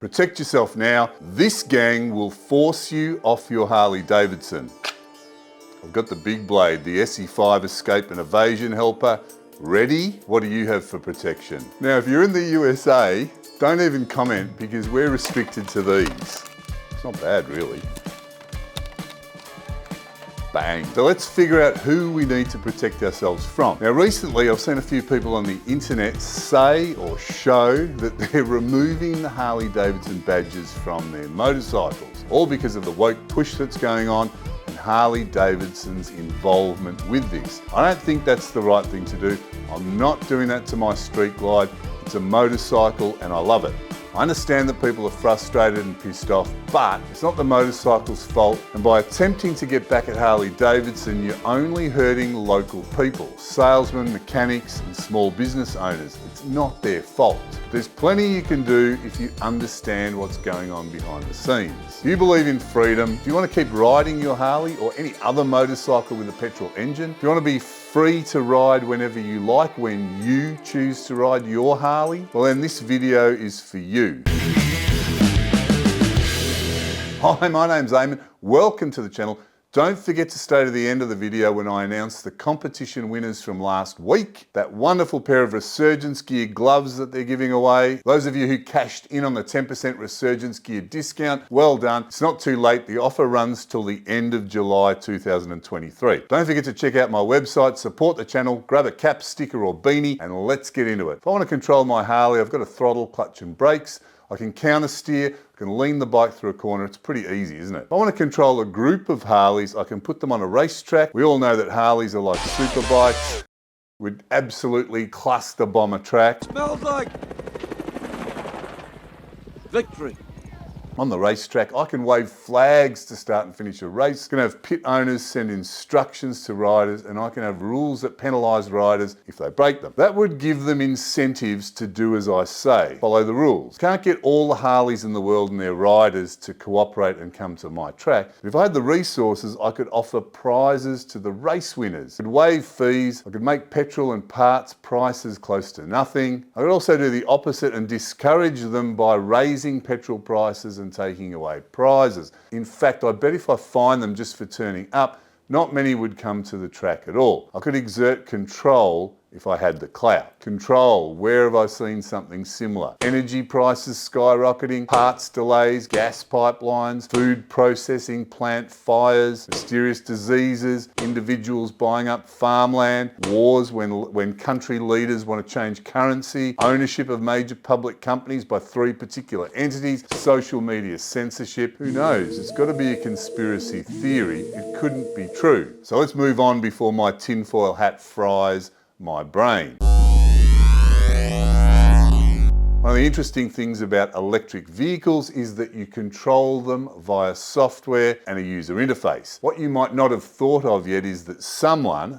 Protect yourself now. This gang will force you off your Harley Davidson. I've got the big blade, the SE5 Escape and Evasion Helper. Ready? What do you have for protection? Now, if you're in the USA, don't even comment because we're restricted to these. It's not bad, really. Bang. So let's figure out who we need to protect ourselves from. Now recently I've seen a few people on the internet say or show that they're removing the Harley Davidson badges from their motorcycles, all because of the woke push that's going on and Harley Davidson's involvement with this. I don't think that's the right thing to do. I'm not doing that to my Street Glide. It's a motorcycle and I love it. I understand that people are frustrated and pissed off, but it's not the motorcycle's fault, and by attempting to get back at Harley Davidson, you're only hurting local people, salesmen, mechanics, and small business owners. It's not their fault. There's plenty you can do if you understand what's going on behind the scenes. If you believe in freedom, if you want to keep riding your Harley or any other motorcycle with a petrol engine, if you want to be free to ride whenever you like, when you choose to ride your Harley, well then this video is for you. Hi, my name's Eamon. Welcome to the channel. Don't forget to stay to the end of the video when I announce the competition winners from last week. That wonderful pair of Resurgence Gear gloves that they're giving away. Those of you who cashed in on the 10% Resurgence Gear discount, well done. It's not too late. The offer runs till the end of July 2023. Don't forget to check out my website, support the channel, grab a cap, sticker or beanie, and let's get into it. If I want to control my Harley, I've got a throttle, clutch and brakes. I can counter steer, I can lean the bike through a corner. It's pretty easy, isn't it? If I want to control a group of Harleys, I can put them on a racetrack. We all know that Harleys are like super bikes. We'd absolutely cluster bomb a track. Smells like victory. On the racetrack, I can wave flags to start and finish a race. I can have pit owners send instructions to riders, and I can have rules that penalise riders if they break them. That would give them incentives to do as I say, follow the rules. Can't get all the Harleys in the world and their riders to cooperate and come to my track. But if I had the resources, I could offer prizes to the race winners. I could waive fees, I could make petrol and parts prices close to nothing. I could also do the opposite and discourage them by raising petrol prices and taking away prizes. In fact, I bet if I fined them just for turning up, not many would come to the track at all. I could exert control if I had the clout. Control, where have I seen something similar? Energy prices skyrocketing, parts delays, gas pipelines, food processing, plant fires, mysterious diseases, individuals buying up farmland, wars when country leaders want to change currency, ownership of major public companies by 3 particular entities, social media censorship. Who knows? It's got to be a conspiracy theory. It couldn't be true. So let's move on before my tinfoil hat fries my brain. One of the interesting things about electric vehicles is that you control them via software and a user interface. What you might not have thought of yet is that someone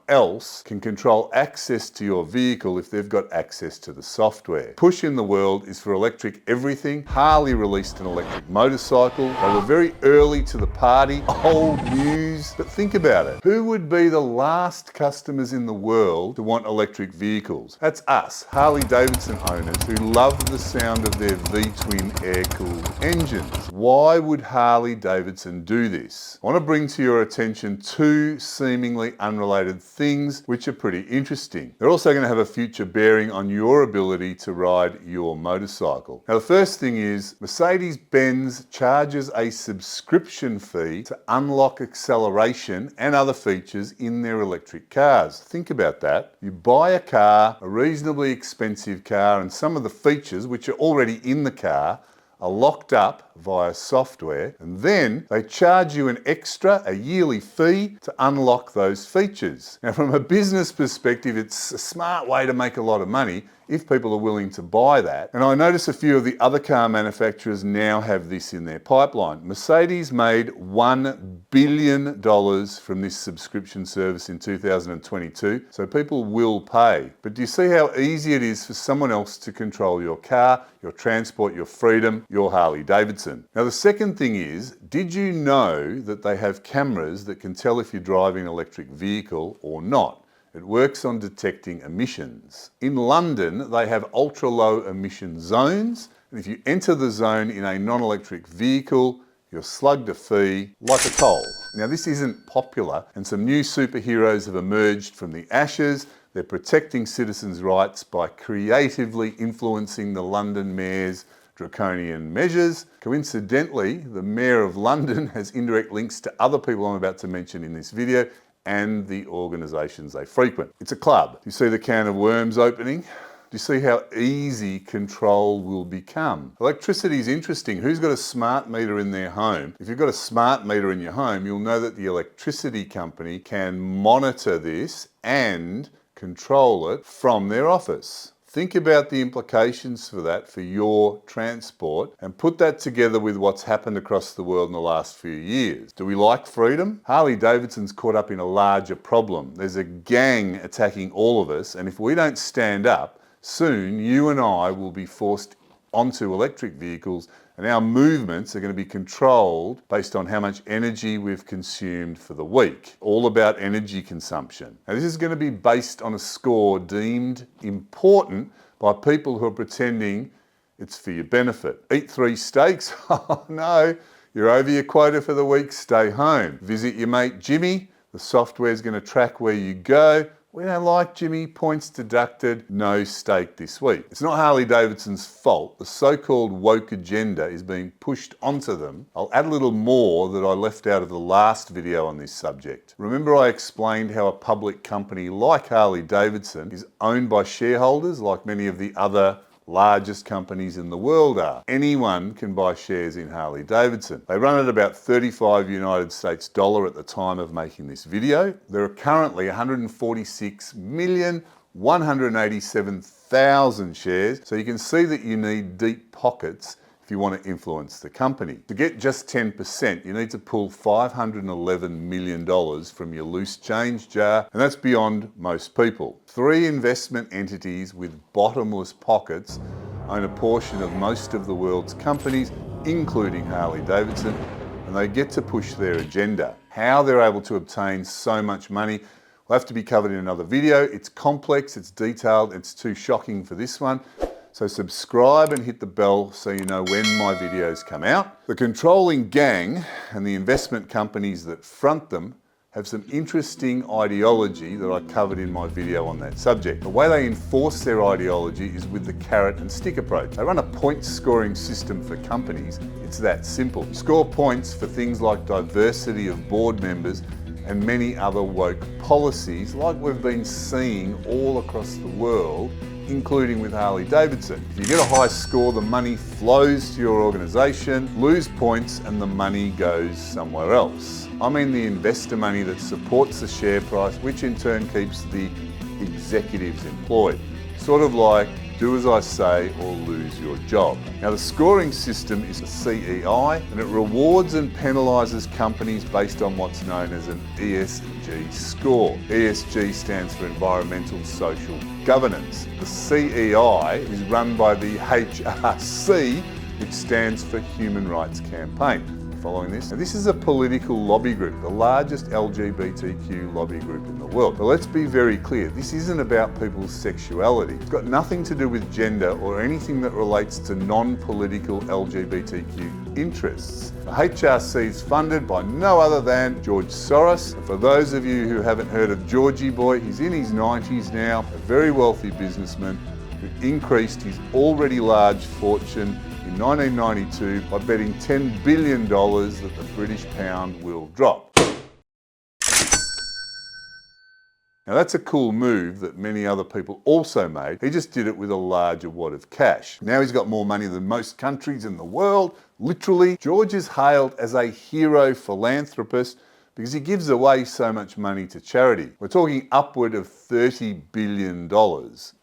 else can control access to your vehicle if they've got access to the software. Push in the world is for electric everything. Harley released an electric motorcycle. They were very early to the party, old news. But think about it. Who would be the last customers in the world to want electric vehicles? That's us, Harley Davidson owners who love the sound of their V-twin air-cooled engines. Why would Harley Davidson do this? I want to bring to your attention 2 seemingly unrelated things which are pretty interesting. They're also going to have a future bearing on your ability to ride your motorcycle. Now the first thing is Mercedes-Benz charges a subscription fee to unlock acceleration and other features in their electric cars. Think about that. You buy a car, a reasonably expensive car, and some of the features which are already in the car are locked up via software, and then they charge you an extra, a yearly fee to unlock those features. Now from a business perspective, it's a smart way to make a lot of money if people are willing to buy that. And I notice a few of the other car manufacturers now have this in their pipeline. Mercedes made $1 billion from this subscription service in 2022, so people will pay. But do you see how easy it is for someone else to control your car, your transport, your freedom, your Harley Davidson? Now the second thing is, did you know that they have cameras that can tell if you're driving an electric vehicle or not? It works on detecting emissions. In London, they have ultra-low emission zones, And if you enter the zone in a non-electric vehicle, you're slugged a fee like a toll. Now this isn't popular, and some new superheroes have emerged from the ashes. They're protecting citizens' rights by creatively influencing the London mayor's draconian measures. Coincidentally, the Mayor of London has indirect links to other people I'm about to mention in this video and the organisations they frequent. It's a club. You see the can of worms opening? Do you see how easy control will become? Electricity is interesting. Who's got a smart meter in their home? If you've got a smart meter in your home, you'll know that the electricity company can monitor this and control it from their office. Think about the implications for that for your transport and put that together with what's happened across the world in the last few years. Do we like freedom? Harley Davidson's caught up in a larger problem. There's a gang attacking all of us, and if we don't stand up, soon you and I will be forced onto electric vehicles, and our movements are going to be controlled based on how much energy we've consumed for the week. All about energy consumption. Now this is going to be based on a score deemed important by people who are pretending it's for your benefit. Eat 3 steaks? Oh no, you're over your quota for the week, stay home. Visit your mate Jimmy, the software's going to track where you go. We don't like Jimmy, points deducted, no steak this week. It's not Harley Davidson's fault. The so-called woke agenda is being pushed onto them. I'll add a little more that I left out of the last video on this subject. Remember I explained how a public company like Harley Davidson is owned by shareholders like many of the other largest companies in the world are. Anyone can buy shares in Harley Davidson. They run at about 35 United States dollar at the time of making this video. There are currently 146,187,000 shares, so you can see that you need deep pockets if you want to influence the company. To get just 10%, you need to pull $511 million from your loose change jar, and that's beyond most people. 3 investment entities with bottomless pockets own a portion of most of the world's companies, including Harley Davidson, and they get to push their agenda. How they're able to obtain so much money will have to be covered in another video. It's complex, it's detailed, it's too shocking for this one. So subscribe and hit the bell so you know when my videos come out. The controlling gang and the investment companies that front them have some interesting ideology that I covered in my video on that subject. The way they enforce their ideology is with the carrot and stick approach. They run a point scoring system for companies. It's that simple. Score points for things like diversity of board members and many other woke policies like we've been seeing all across the world, including with Harley Davidson. If you get a high score, the money flows to your organisation, lose points and the money goes somewhere else. I mean the investor money that supports the share price, which in turn keeps the executives employed. Sort of like do as I say or lose your job. Now the scoring system is a CEI, and it rewards and penalises companies based on what's known as an ESG score. ESG stands for Environmental Social Governance. The CEI is run by the HRC, which stands for Human Rights Campaign. Following this. Now, this is a political lobby group, the largest LGBTQ lobby group in the world. But let's be very clear, this isn't about people's sexuality. It's got nothing to do with gender or anything that relates to non-political LGBTQ interests. The HRC is funded by no other than George Soros. And for those of you who haven't heard of Georgie Boy, he's in his 90s now, a very wealthy businessman who increased his already large fortune in 1992 by betting $10 billion that the British pound will drop. Now that's a cool move that many other people also made. He just did it with a larger wad of cash. Now he's got more money than most countries in the world, literally. George is hailed as a hero philanthropist because he gives away so much money to charity. We're talking upward of $30 billion.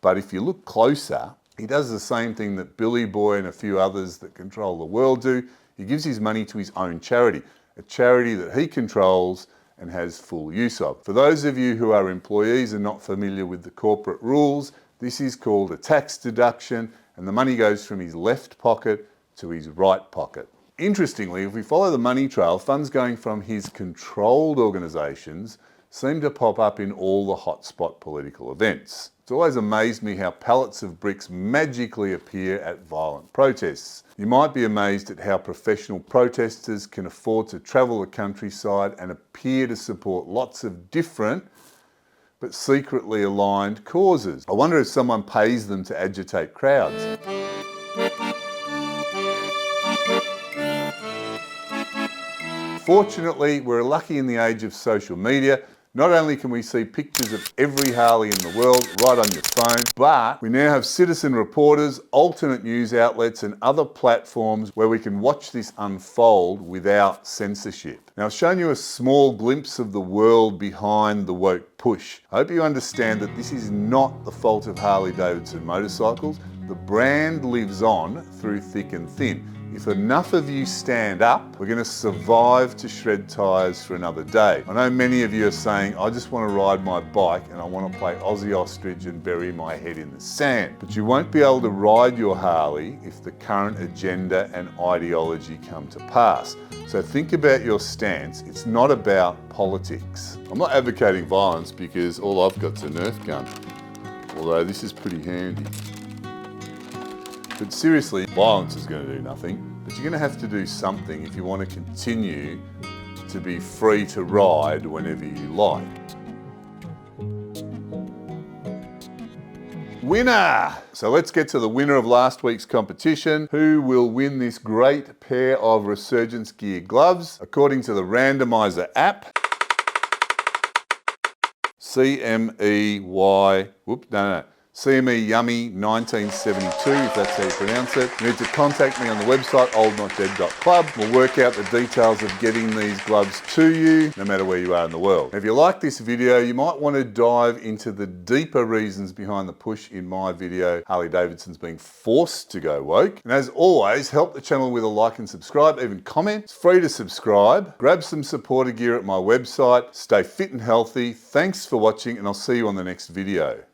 But if you look closer, he does the same thing that Billy Boy and a few others that control the world do. He gives his money to his own charity, a charity that he controls and has full use of. For those of you who are employees and not familiar with the corporate rules, this is called a tax deduction, and the money goes from his left pocket to his right pocket. Interestingly, if we follow the money trail, funds going from his controlled organisations seem to pop up in all the hotspot political events. It's always amazed me how pallets of bricks magically appear at violent protests. You might be amazed at how professional protesters can afford to travel the countryside and appear to support lots of different but secretly aligned causes. I wonder if someone pays them to agitate crowds. Fortunately, we're lucky in the age of social media. Not only can we see pictures of every Harley in the world right on your phone, but we now have citizen reporters, alternate news outlets and other platforms where we can watch this unfold without censorship. Now, I've shown you a small glimpse of the world behind the woke push. I hope you understand that this is not the fault of Harley Davidson motorcycles. The brand lives on through thick and thin. If enough of you stand up, we're going to survive to shred tyres for another day. I know many of you are saying, I just want to ride my bike and I want to play Aussie Ostrich and bury my head in the sand. But you won't be able to ride your Harley if the current agenda and ideology come to pass. So think about your stance. It's not about politics. I'm not advocating violence because all I've got's a Nerf gun, although this is pretty handy. But seriously, violence is going to do nothing, but you're going to have to do something if you want to continue to be free to ride whenever you like. Winner! So let's get to the winner of last week's competition. Who will win this great pair of Resurgence Gear gloves? According to the randomizer app, CME Yummy 1972, if that's how you pronounce it. You need to contact me on the website oldnotdead.club. We'll work out the details of getting these gloves to you, no matter where you are in the world. If you like this video, you might want to dive into the deeper reasons behind the push in my video, Harley Davidson's being forced to go woke. And as always, help the channel with a like and subscribe, even comment. It's free to subscribe. Grab some supporter gear at my website. Stay fit and healthy. Thanks for watching, and I'll see you on the next video.